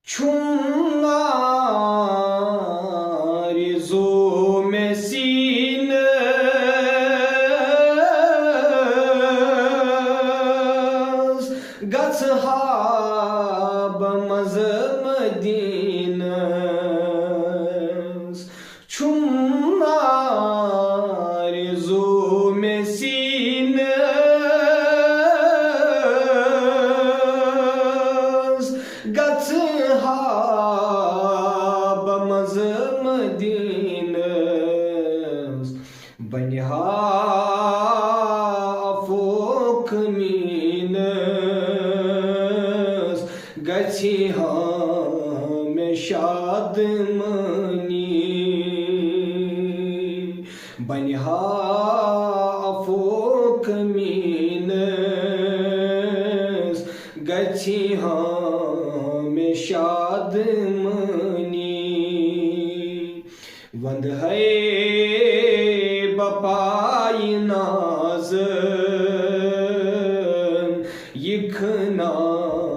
چون آرزو میں سینه گژھ ہا بہ مزٕ مدینس چون آرزو میں سینه گژھ ہا بہ مزٕ مدینس بنہِ ہا افوق میٖنس گژھِ ہا مےٚ شادمٲنی بنہِ ہا افوق میٖنس گژھِ ہا مےٚ شادمٲنی وندہے بپایہِ نازن یہِ کھنان